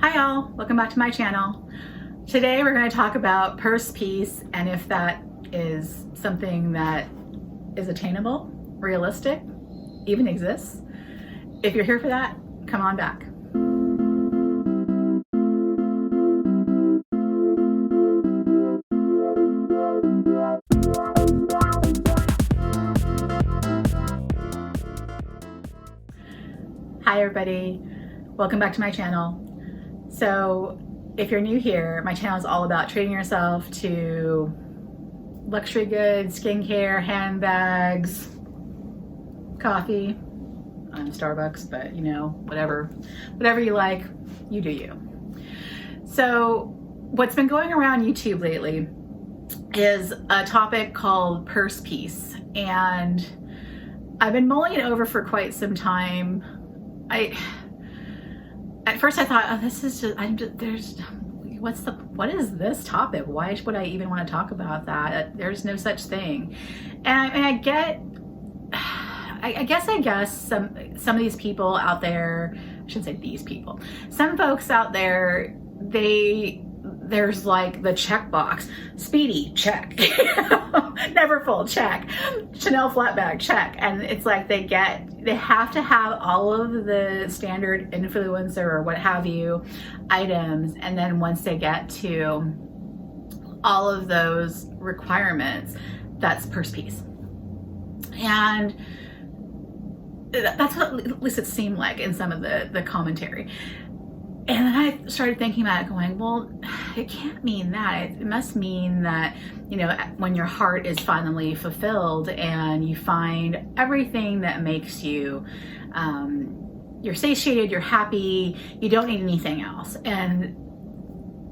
Hi y'all, welcome back to my channel. Today we're going to talk about purse piece and if that is something that is attainable, realistic, even exists. If you're here for that, come on back. Hi everybody, welcome back to my channel. So if you're new here, my channel is all about treating yourself to luxury goods, skincare, handbags, coffee, Starbucks, but you know, whatever you like, you do you. So what's been going around YouTube lately is a topic called purse piece, and I've been mulling it over for quite some time. At first I thought, oh, this is just, what is this topic? Why would I even want to talk about that? There's no such thing. And I guess some of these people out there, I shouldn't say these people, some folks out there, there's like the checkbox, Speedy, check, Neverfull, check, Chanel flat bag, check. And it's like they have to have all of the standard influencer or what have you items. And then once they get to all of those requirements, that's purse piece. And that's what at least it seemed like in some of the commentary. And then I started thinking about it going, well, it can't mean that. It must mean that, you know, when your heart is finally fulfilled and you find everything that makes you, you're satiated, you're happy, you don't need anything else. And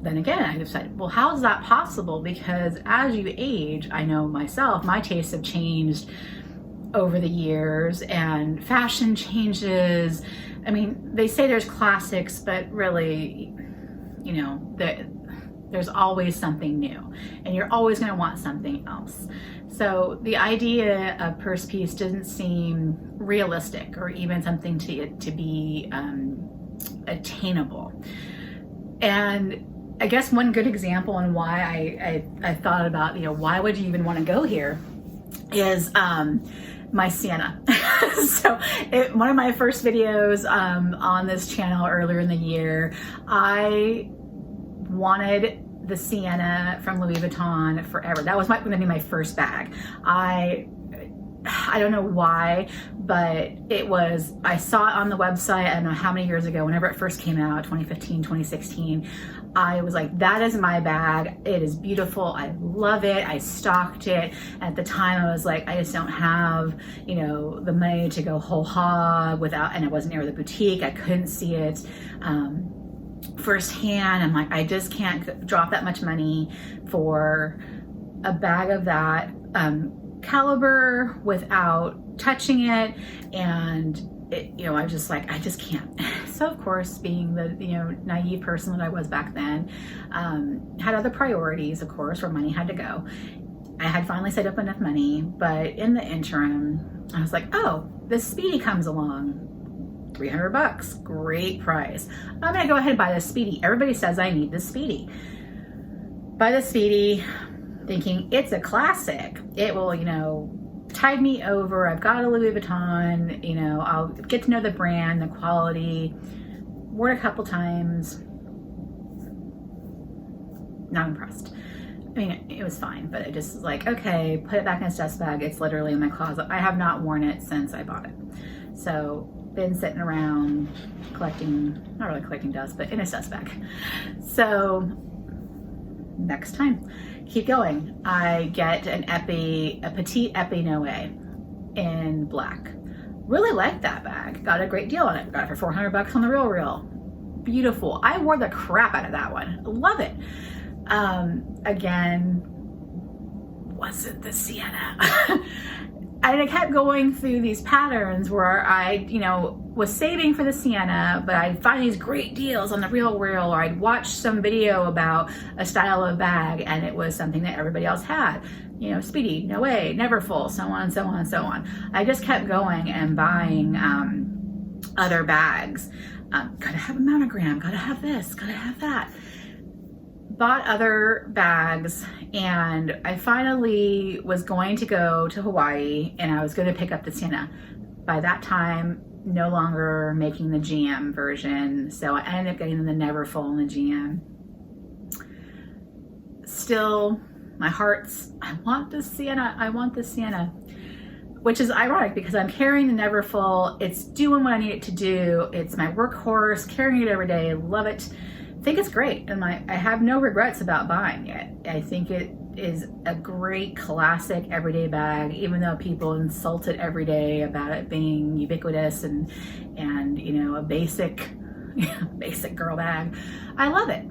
then again, I decided, well, how is that possible? Because as you age, I know myself, my tastes have changed over the years and fashion changes. I mean, they say there's classics, but really, you know, there's always something new and you're always going to want something else. So the idea of purse piece doesn't seem realistic or even something to be attainable. And I guess one good example on why I thought about, you know, why would you even want to go here is my Sienna. So one of my first videos on this channel earlier in the year, I wanted the Sienna from Louis Vuitton forever. That was going to be my first bag. I don't know why, but I saw it on the website, I don't know how many years ago, whenever it first came out, 2015, 2016. I was like, that is my bag. It is beautiful. I love it. I stocked it. At the time, I was like, I just don't have, you know, the money to go whole hog without, and it wasn't near the boutique. I couldn't see it firsthand. I'm like, I just can't drop that much money for a bag of that caliber without touching it. And you know, I just can't. So of course, being the, you know, naive person that I was back then, had other priorities, of course, where money had to go. I had finally saved up enough money, but in the interim, I was like, oh, this Speedy comes along, $300, great price. I'm gonna go ahead and buy this Speedy. Everybody says I need this Speedy. Buy the Speedy, thinking it's a classic. It will, you know, tide me over. I've got a Louis Vuitton, you know, I'll get to know the brand, the quality. Wore it a couple times. Not impressed. I mean, it was fine, but it just was like, okay, put it back in its dust bag. It's literally in my closet. I have not worn it since I bought it. So been sitting around collecting, not really collecting dust, but in its dust bag. So next time, keep going. I get a petite Epi Noe in black. Really like that bag. Got a great deal on it. Got it for $400 on the Real. Beautiful. I wore the crap out of that one. Love it. Again, wasn't the Sienna. And I kept going through these patterns where I, you know, was saving for the Sienna, but I'd find these great deals on the Real, or I'd watch some video about a style of bag and it was something that everybody else had. You know, Speedy, Noe, Neverfull, so on and so on and so on. I just kept going and buying other bags. Gotta have a monogram, gotta have this, gotta have that. Bought other bags, and I finally was going to go to Hawaii, and I was going to pick up the Sienna. By that time, no longer making the GM version, so I ended up getting the Neverfull in the GM. Still, my heart's, I want the Sienna, I want the Sienna. Which is ironic because I'm carrying the Neverfull. It's doing what I need it to do. It's my workhorse, carrying it every day. I love it. I think it's great, and I have no regrets about buying it. I think it is a great classic everyday bag, even though people insult it every day about it being ubiquitous and you know, a basic girl bag. I love it.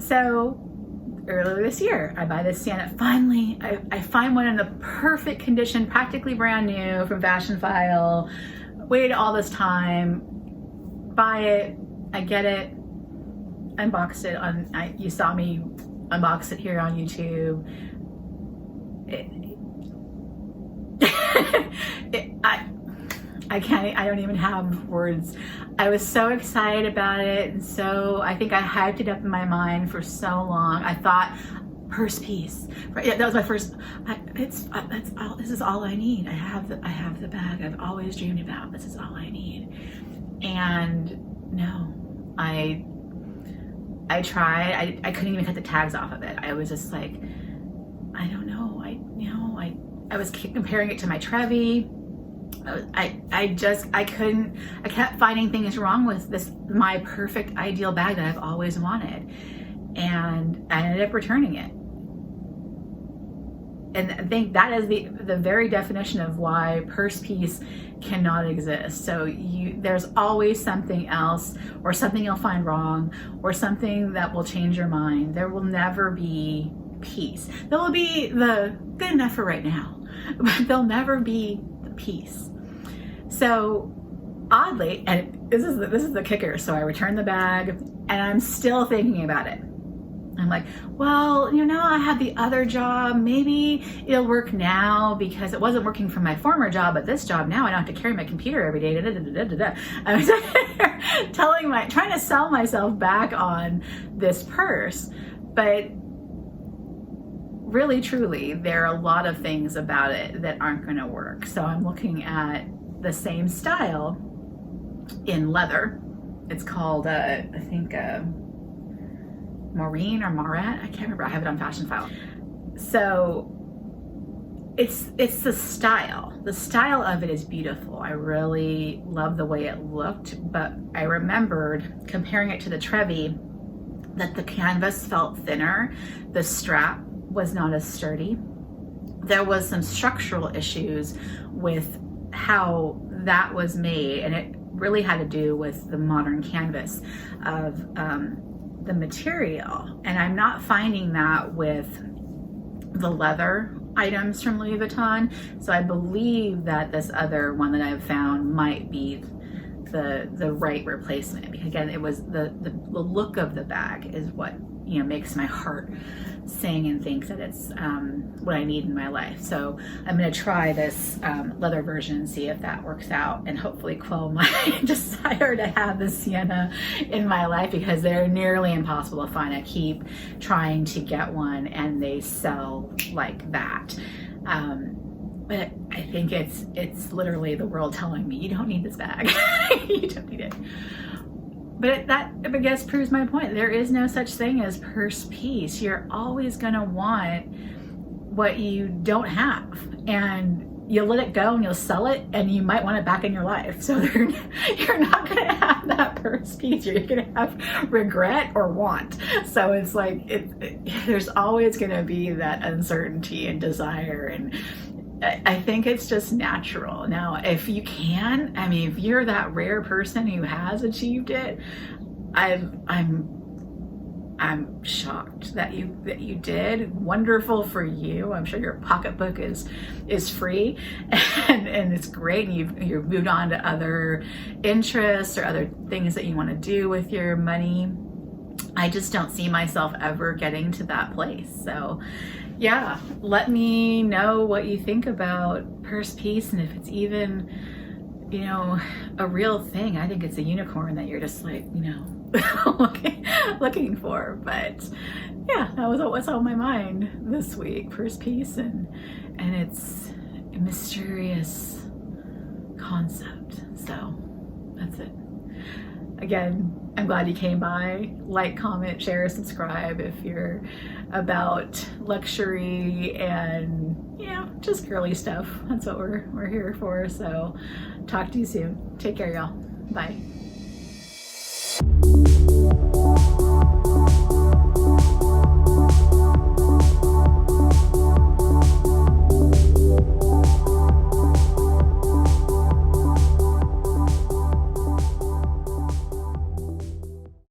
So earlier this year, I buy this Sienna. Finally, I find one in the perfect condition, practically brand new from Fashion File. Waited all this time, buy it, I get it, unboxed it you saw me unbox it here on YouTube. I don't even have words. I was so excited about it, and so I think I hyped it up in my mind for so long. I thought, purse piece. Yeah, that was my first. This is all I need. I have the bag I've always dreamed about. This is all I need. And no, I tried. I couldn't even cut the tags off of it. I was just like, I don't know. I was comparing it to my Trevi. I kept finding things wrong with this, my perfect ideal bag that I've always wanted. And I ended up returning it. And I think that is the very definition of why purse piece cannot exist. So there's always something else, or something you'll find wrong, or something that will change your mind. There will never be peace. There will be the good enough for right now, but there'll never be the peace. So oddly, and this is the kicker. So I returned the bag, and I'm still thinking about it. I'm like, well, I have the other job. Maybe it'll work now because it wasn't working for my former job, but this job now I don't have to carry my computer every day. I was trying to sell myself back on this purse, but really, truly, there are a lot of things about it that aren't going to work. So I'm looking at the same style in leather. It's called, I think, Maureen or Marat, I can't remember. I have it on Fashion File. So it's the style. The style of it is beautiful. I really love the way it looked, but I remembered comparing it to the Trevi that the canvas felt thinner. The strap was not as sturdy. There was some structural issues with how that was made, and it really had to do with the modern canvas of the material. And I'm not finding that with the leather items from Louis Vuitton. So I believe that this other one that I've found might be the right replacement, because again, it was the look of the bag is what makes my heart sing and think that it's what I need in my life. So I'm going to try this leather version, see if that works out, and hopefully quell my desire to have the Sienna in my life, because they're nearly impossible to find. I keep trying to get one and they sell like that. But I think it's literally the world telling me, you don't need this bag. You don't need it. But that, I guess, proves my point. There is no such thing as purse piece. You're always going to want what you don't have. And you'll let it go and you'll sell it, and you might want it back in your life. So you're not going to have that purse piece. You're going to have regret or want. So it's like, there's always going to be that uncertainty and desire. And I think it's just natural. Now, if you can, if you're that rare person who has achieved it, I'm shocked that you did. Wonderful for you. I'm sure your pocketbook is free and it's great, and you've moved on to other interests or other things that you want to do with your money. I just don't see myself ever getting to that place. So yeah, let me know what you think about purse piece, and if it's even you know, a real thing. I think it's a unicorn that you're just like, you know, looking for. But yeah, that was what's on my mind this week. First piece, and it's a mysterious concept. So that's it. Again, I'm glad you came by. Like, comment, share, subscribe if you're about luxury and, you know, just girly stuff. That's what we're here for. So talk to you soon. Take care, y'all. Bye.